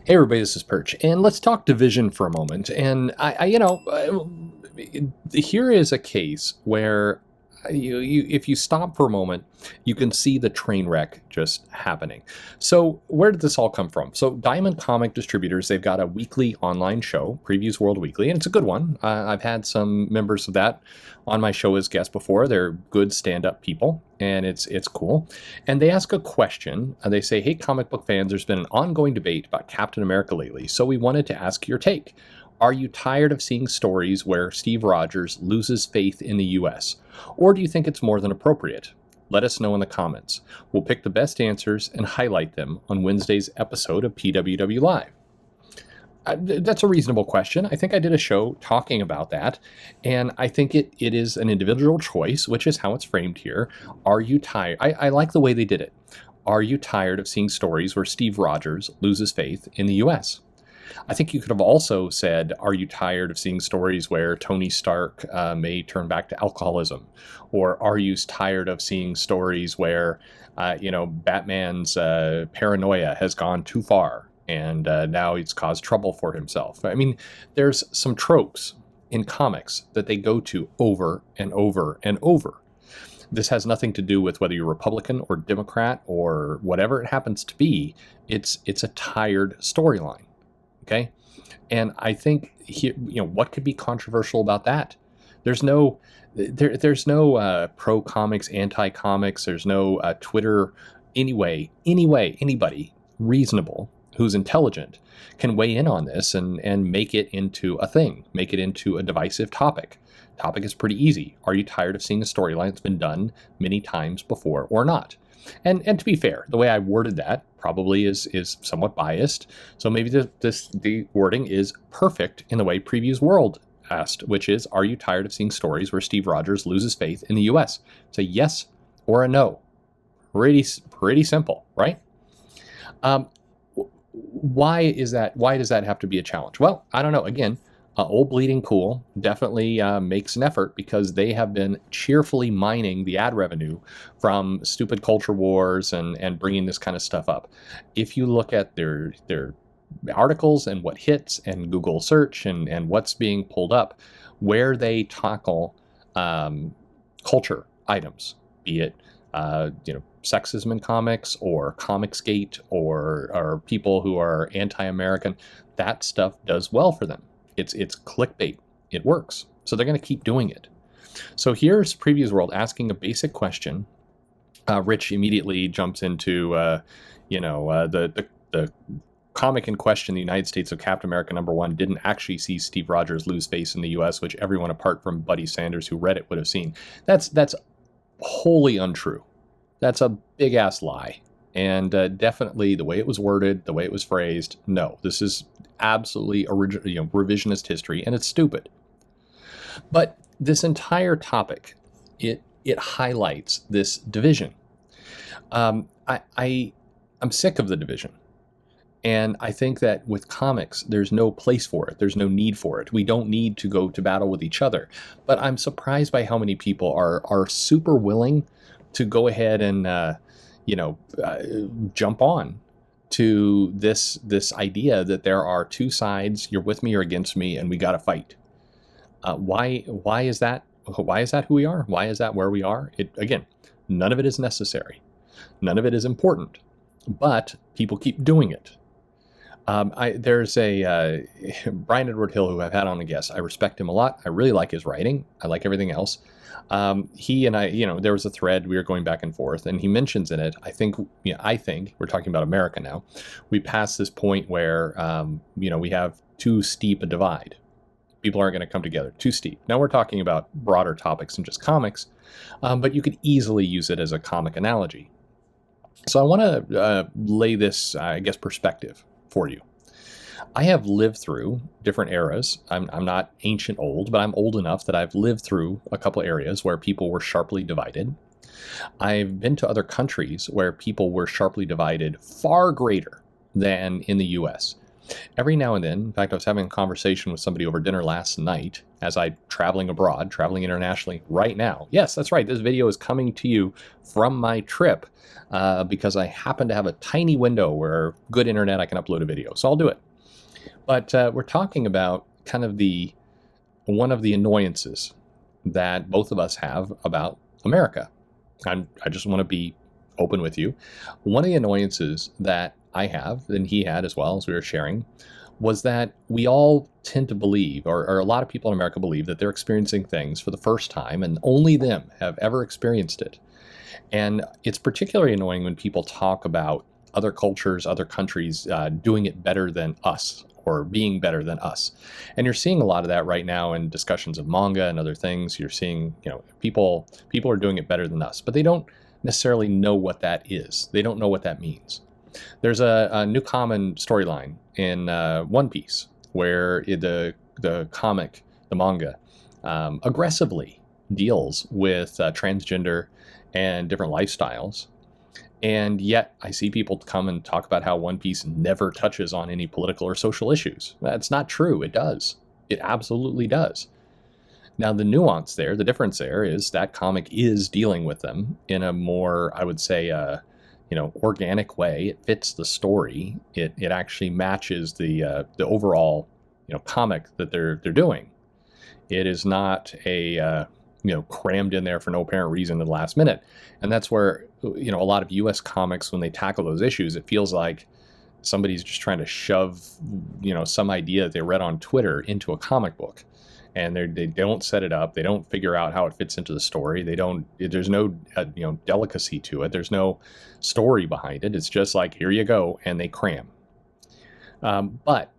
Hey everybody, this is Perch, and let's talk division for a moment. And here is a case where if you stop for a moment, you can see the train wreck just happening. So where did this all come from? So Diamond Comic Distributors, they've got a weekly online show, Previews World Weekly, and it's a good one. I've had some members of that on my show as guests before. They're good stand-up people, and it's cool. And they ask a question. They say, hey, comic book fans, there's been an ongoing debate about Captain America lately, so we wanted to ask your take. Are you tired of seeing stories where Steve Rogers loses faith in the U.S.? Or do you think it's more than appropriate? Let us know in the comments. We'll pick the best answers and highlight them on Wednesday's episode of PWW Live. That's a reasonable question. I think I did a show talking about that, and I think it is an individual choice, which is how it's framed here. Are you tired? I like the way they did it. Are you tired of seeing stories where Steve Rogers loses faith in the U.S.? I think you could have also said, are you tired of seeing stories where Tony Stark may turn back to alcoholism? Or are you tired of seeing stories where, Batman's paranoia has gone too far and now he's caused trouble for himself? I mean, there's some tropes in comics that they go to over and over and over. This has nothing to do with whether you're Republican or Democrat or whatever it happens to be. It's a tired storyline. Okay. And I think here, what could be controversial about that? There's no pro comics, anti comics. There's no Twitter. Anybody reasonable who's intelligent can weigh in on this and make it into a thing, make it into a divisive topic. Topic is pretty easy. Are you tired of seeing a storyline that's been done many times before or not? And to be fair, the way I worded that probably is somewhat biased. So maybe the wording is perfect in the way Previews World asked, which is, are you tired of seeing stories where Steve Rogers loses faith in the U.S.? It's a yes or a no. Pretty simple, right? Why is that? Why does that have to be a challenge? Well, I don't know. Again, Old Bleeding Cool definitely makes an effort because they have been cheerfully mining the ad revenue from stupid culture wars and bringing this kind of stuff up. If you look at their articles and what hits and Google search and what's being pulled up, where they tackle culture items, be it sexism in comics or Comicsgate or people who are anti-American, that stuff does well for them. It's clickbait. It works. So they're going to keep doing it. So here's Previews World asking a basic question. Rich immediately jumps into, the comic in question, the United States of Captain America #1, didn't actually see Steve Rogers lose face in the U.S., which everyone apart from Buddy Sanders who read it would have seen. That's wholly untrue. That's a big-ass lie. And definitely the way it was worded, the way it was phrased, no, this is absolutely revisionist history, and it's stupid. But this entire topic, it highlights this division. I'm sick of the division. And I think that with comics, there's no place for it. There's no need for it. We don't need to go to battle with each other. But I'm surprised by how many people are super willing to go ahead and jump on to this idea that there are two sides, you're with me or against me, and we got to fight. Why is that? Why is that who we are? Why is that where we are? Again, none of it is necessary. None of it is important, but people keep doing it. There's a Brian Edward Hill who I've had on a guest. I respect him a lot. I really like his writing. I like everything else. He and I, there was a thread, we were going back and forth, and he mentions in it, I think we're talking about America now. We passed this point where, we have too steep a divide. People aren't going to come together, too steep. Now we're talking about broader topics than just comics, but you could easily use it as a comic analogy. So I want to lay this, perspective for you. I have lived through different eras. I'm not ancient old, but I'm old enough that I've lived through a couple areas where people were sharply divided. I've been to other countries where people were sharply divided far greater than in the U.S. Every now and then, in fact, I was having a conversation with somebody over dinner last night as I'm traveling abroad, traveling internationally right now. Yes, that's right. This video is coming to you from my trip because I happen to have a tiny window where good internet, I can upload a video. So I'll do it. But we're talking about kind of one of the annoyances that both of us have about America. I just want to be open with you. One of the annoyances that I have, and he had as well as we were sharing, was that we all tend to believe, or a lot of people in America believe, that they're experiencing things for the first time and only them have ever experienced it. And it's particularly annoying when people talk about other cultures, other countries doing it better than us or being better than us. And you're seeing a lot of that right now in discussions of manga and other things. You're seeing, people are doing it better than us, but they don't necessarily know what that is. They don't know what that means. There's a new common storyline in One Piece where the comic, the manga, aggressively deals with transgender and different lifestyles. And yet I see people come and talk about how One Piece never touches on any political or social issues. That's not true. It does. It absolutely does. Now, the nuance there, the difference there is that comic is dealing with them in a more, I would say, organic way. It fits the story. It actually matches the overall, comic that they're doing. It is not a crammed in there for no apparent reason at the last minute. And that's where, a lot of U.S. comics, when they tackle those issues, it feels like somebody's just trying to shove, some idea that they read on Twitter into a comic book. And they don't set it up. They don't figure out how it fits into the story. There's no, delicacy to it. There's no story behind it. It's just like, here you go. And they cram. But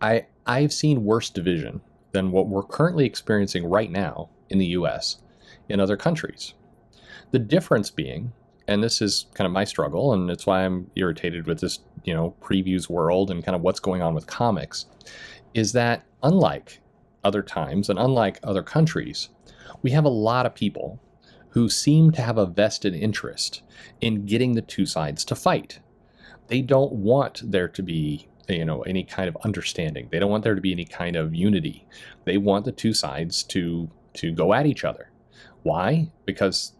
I've seen worse division than what we're currently experiencing right now in the U.S. in other countries. The difference being, and this is kind of my struggle, and it's why I'm irritated with this, previews world and kind of what's going on with comics, is that unlike other times and unlike other countries, we have a lot of people who seem to have a vested interest in getting the two sides to fight. They don't want there to be any kind of understanding. They don't want there to be any kind of unity. They want the two sides to go at each other. Why? Because,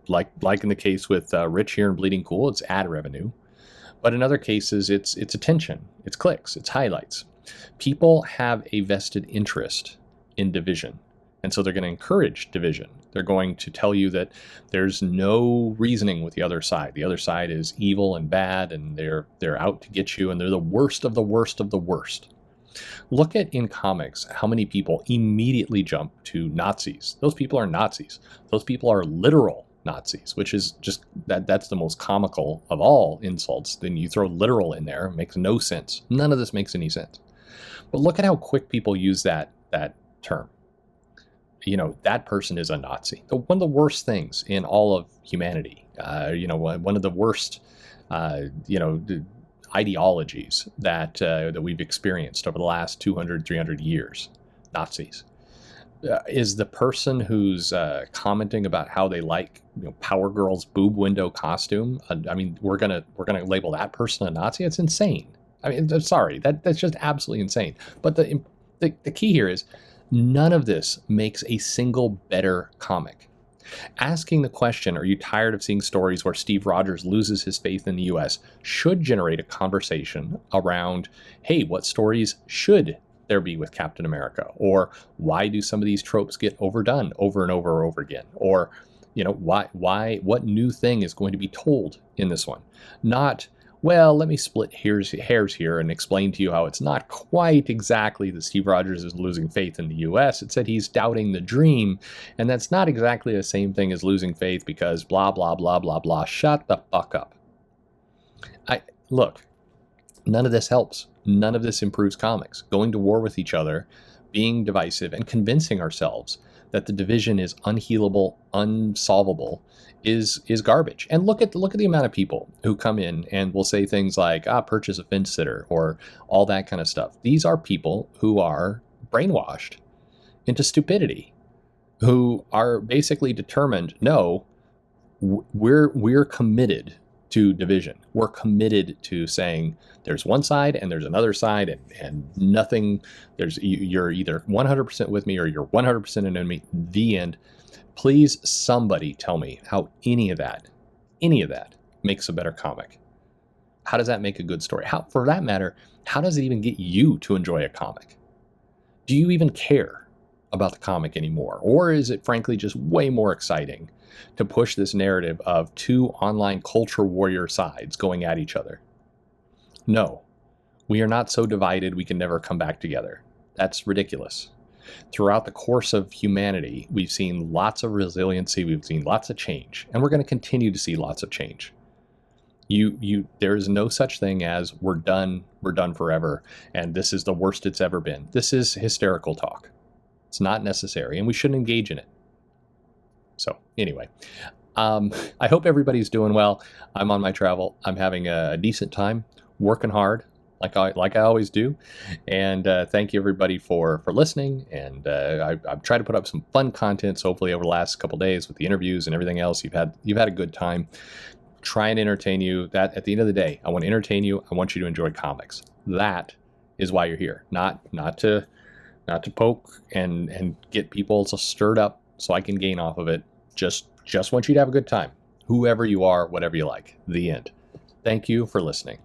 like in the case with Rich here in Bleeding Cool, it's ad revenue. But in other cases, it's attention, it's clicks, it's highlights. People have a vested interest in division. And so they're going to encourage division. They're going to tell you that there's no reasoning with the other side. The other side is evil and bad, and they're out to get you, and they're the worst of the worst of the worst. Look at in comics how many people immediately jump to Nazis. Those people are Nazis. Those people are literal Nazis, which is just that's the most comical of all insults. Then you throw literal in there, it makes no sense. None of this makes any sense. But look at how quick people use that term. That person is a Nazi. One of the worst things in all of humanity. One of the worst, ideologies that we've experienced over the last 200, 300 years. Nazis. Is the person who's commenting about how they like Power Girl's boob window costume? We're gonna label that person a Nazi? It's insane. I'm sorry, that's just absolutely insane. But the key here is none of this makes a single better comic. Asking the question, are you tired of seeing stories where Steve Rogers loses his faith in the U.S., should generate a conversation around, hey, what stories should there be with Captain America? Or why do some of these tropes get overdone over and over and over again? Or, what new thing is going to be told in this one? Not, well, let me split hairs here and explain to you how it's not quite exactly that Steve Rogers is losing faith in the U.S. It said he's doubting the dream, and that's not exactly the same thing as losing faith because blah, blah, blah, blah, blah. Shut the fuck up. Look, none of this helps. None of this improves comics. Going to war with each other, being divisive, and convincing ourselves that the division is unhealable, unsolvable, is garbage. And look at the amount of people who come in and will say things like, Perch is a fence sitter, or all that kind of stuff. These are people who are brainwashed into stupidity, who are basically determined, no, we're committed to division. We're committed to saying there's one side and there's another side, and nothing, you're either 100% with me or you're 100% an enemy, the end. Please, somebody tell me how any of that makes a better comic. How does that make a good story? How, for that matter, how does it even get you to enjoy a comic? Do you even care about the comic anymore? Or is it frankly just way more exciting to push this narrative of two online culture warrior sides going at each other? No, we are not so divided we can never come back together. That's ridiculous. Throughout the course of humanity, we've seen lots of resiliency, we've seen lots of change, and we're going to continue to see lots of change. There is no such thing as we're done forever, and this is the worst it's ever been. This is hysterical talk. It's not necessary, and we shouldn't engage in it. So anyway, I hope everybody's doing well. I'm on my travel. I'm having a decent time, working hard, like I always do. And thank you everybody for listening. And I've tried to put up some fun content. So hopefully over the last couple days with the interviews and everything else, you've had a good time. Try and entertain you. That at the end of the day, I want to entertain you. I want you to enjoy comics. That is why you're here. Not to poke and get people so stirred up so I can gain off of it. Just want you to have a good time. Whoever you are, whatever you like. The end. Thank you for listening.